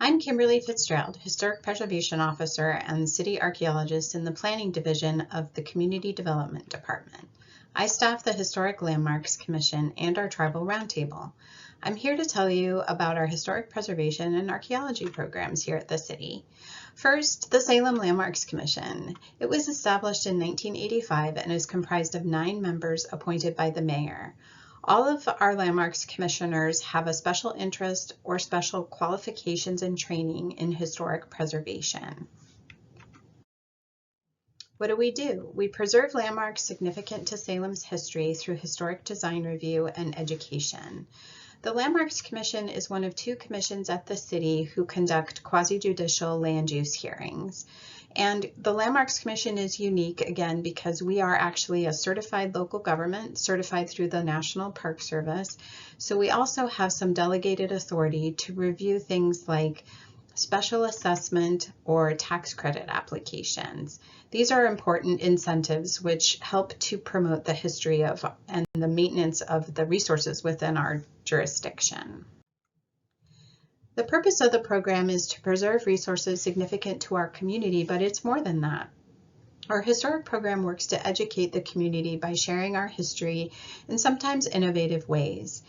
I'm Kimberly Fitzgerald, Historic Preservation Officer and City Archaeologist in the Planning Division of the Community Development Department. I staff the Historic Landmarks Commission and our Tribal Roundtable. I'm here to tell you about our historic preservation and archaeology programs here at the city. First, the Salem Landmarks Commission. It was established in 1985 and is comprised of 9 members appointed by the mayor. All of our landmarks commissioners have a special interest or special qualifications and training in historic preservation. What do? We preserve landmarks significant to Salem's history through historic design review and education. The Landmarks Commission is one of 2 commissions at the city who conduct quasi-judicial land use hearings. And the Landmarks Commission is unique, again, because we are actually a certified local government, certified through the National Park Service. So we also have some delegated authority to review things like special assessment or tax credit applications. These are important incentives which help to promote the history of and the maintenance of the resources within our jurisdiction. The purpose of the program is to preserve resources significant to our community, but it's more than that. Our historic program works to educate the community by sharing our history in sometimes innovative ways.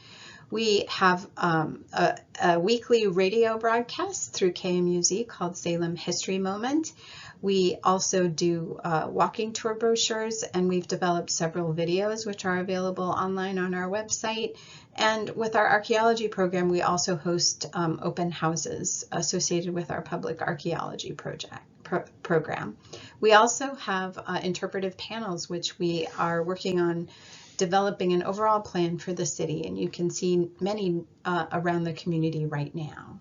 We have a weekly radio broadcast through KMUZ called Salem History Moment. We also do walking tour brochures, and we've developed several videos which are available online on our website. And with our archaeology program, we also host open houses associated with our public archaeology program. We also have interpretive panels, which we are working on developing an overall plan for the city, and you can see many around the community right now.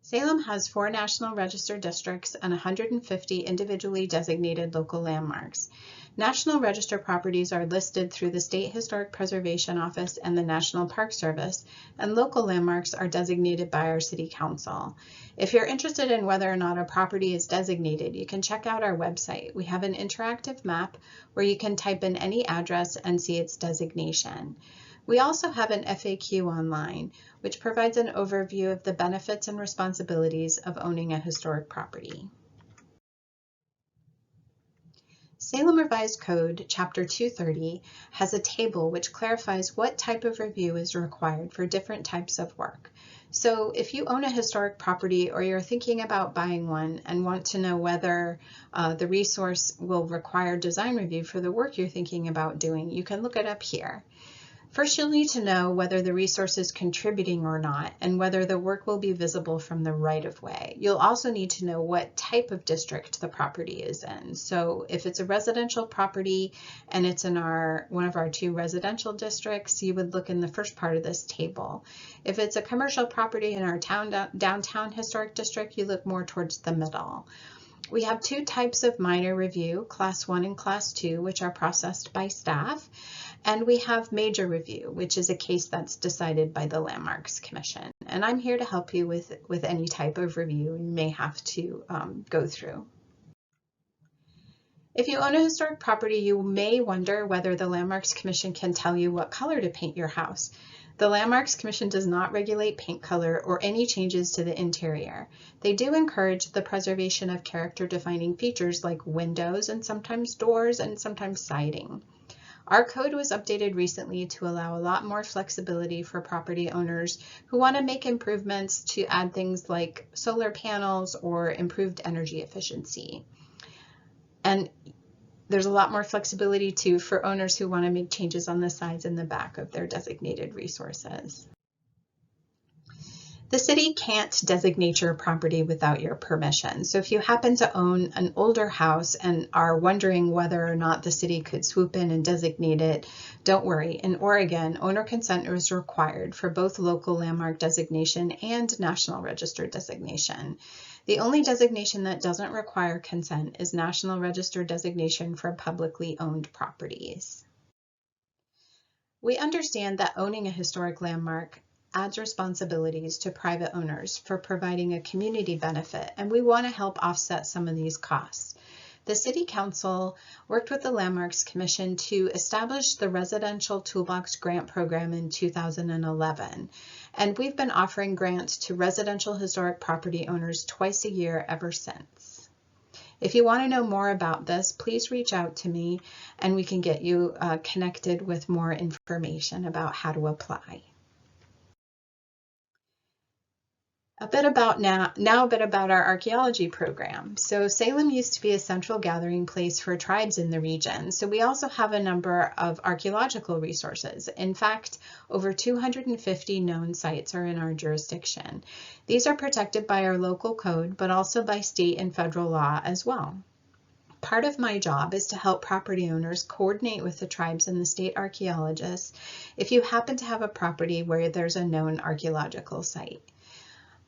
Salem has 4 National Register districts and 150 individually designated local landmarks. National Register properties are listed through the State Historic Preservation Office and the National Park Service, and local landmarks are designated by our City Council. If you're interested in whether or not a property is designated, you can check out our website. We have an interactive map where you can type in any address and see its designation. We also have an FAQ online, which provides an overview of the benefits and responsibilities of owning a historic property. Salem Revised Code, Chapter 230, has a table which clarifies what type of review is required for different types of work. So if you own a historic property or you're thinking about buying one and want to know whether the resource will require design review for the work you're thinking about doing, you can look it up here. First, you'll need to know whether the resource is contributing or not, and whether the work will be visible from the right-of-way. You'll also need to know what type of district the property is in. So if it's a residential property and it's in one of our 2 residential districts, you would look in the first part of this table. If it's a commercial property in our downtown historic district, you look more towards the middle. We have 2 types of minor review, Class 1 and Class 2, which are processed by staff. And we have major review, which is a case that's decided by the Landmarks Commission. And I'm here to help you with any type of review you may have to go through. If you own a historic property, you may wonder whether the Landmarks Commission can tell you what color to paint your house. The Landmarks Commission does not regulate paint color or any changes to the interior. They do encourage the preservation of character-defining features like windows and sometimes doors and sometimes siding. Our code was updated recently to allow a lot more flexibility for property owners who want to make improvements to add things like solar panels or improved energy efficiency. And there's a lot more flexibility too for owners who want to make changes on the sides and the back of their designated resources. The city can't designate your property without your permission. So if you happen to own an older house and are wondering whether or not the city could swoop in and designate it, don't worry. In Oregon, owner consent is required for both local landmark designation and National Register designation. The only designation that doesn't require consent is National Register designation for publicly owned properties. We understand that owning a historic landmark adds responsibilities to private owners for providing a community benefit, and we want to help offset some of these costs. The City Council worked with the Landmarks Commission to establish the Residential Toolbox Grant Program in 2011. And we've been offering grants to residential historic property owners twice a year ever since. If you want to know more about this, please reach out to me and we can get you connected with more information about how to apply. A bit about our archaeology program. So Salem used to be a central gathering place for tribes in the region. So we also have a number of archaeological resources. In fact, over 250 known sites are in our jurisdiction. These are protected by our local code, but also by state and federal law as well. Part of my job is to help property owners coordinate with the tribes and the state archaeologists if you happen to have a property where there's a known archaeological site.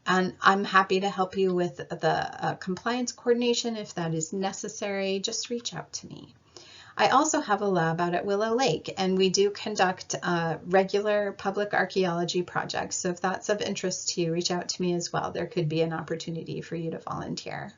And I'm happy to help you with the compliance coordination if that is necessary. Just reach out to me. I also have a lab out at Willow Lake, and we do conduct regular public archaeology projects. So if that's of interest to you, reach out to me as well. There could be an opportunity for you to volunteer.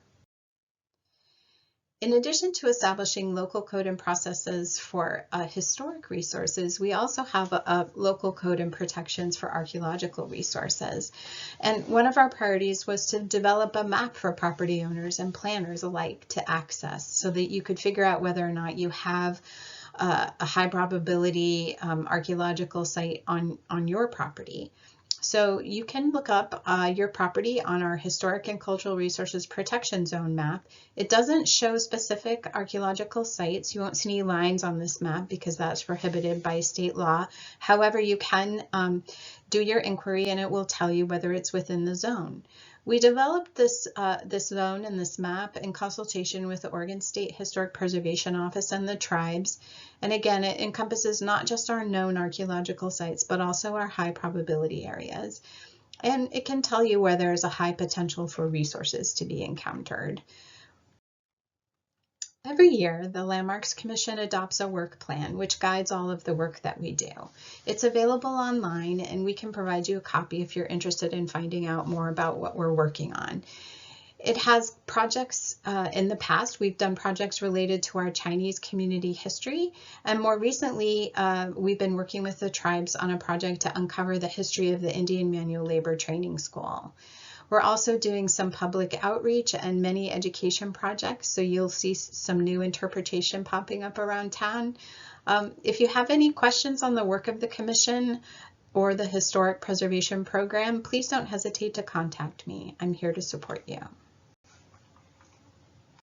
In addition to establishing local code and processes for historic resources, we also have a local code and protections for archaeological resources. And one of our priorities was to develop a map for property owners and planners alike to access so that you could figure out whether or not you have a high probability archaeological site on your property. So you can look up your property on our Historic and Cultural Resources Protection Zone map. It doesn't show specific archaeological sites. You won't see any lines on this map because that's prohibited by state law. However, you can do your inquiry and it will tell you whether it's within the zone. We developed this zone and this map in consultation with the Oregon State Historic Preservation Office and the tribes. And again, it encompasses not just our known archaeological sites, but also our high probability areas. And it can tell you where there's a high potential for resources to be encountered. Every year, the Landmarks Commission adopts a work plan which guides all of the work that we do. It's available online and we can provide you a copy if you're interested in finding out more about what we're working on. It has projects in the past. We've done projects related to our Chinese community history, and more recently we've been working with the tribes on a project to uncover the history of the Indian Manual Labor Training School. We're also doing some public outreach and many education projects, so you'll see some new interpretation popping up around town. If you have any questions on the work of the Commission or the Historic Preservation Program, please don't hesitate to contact me. I'm here to support you.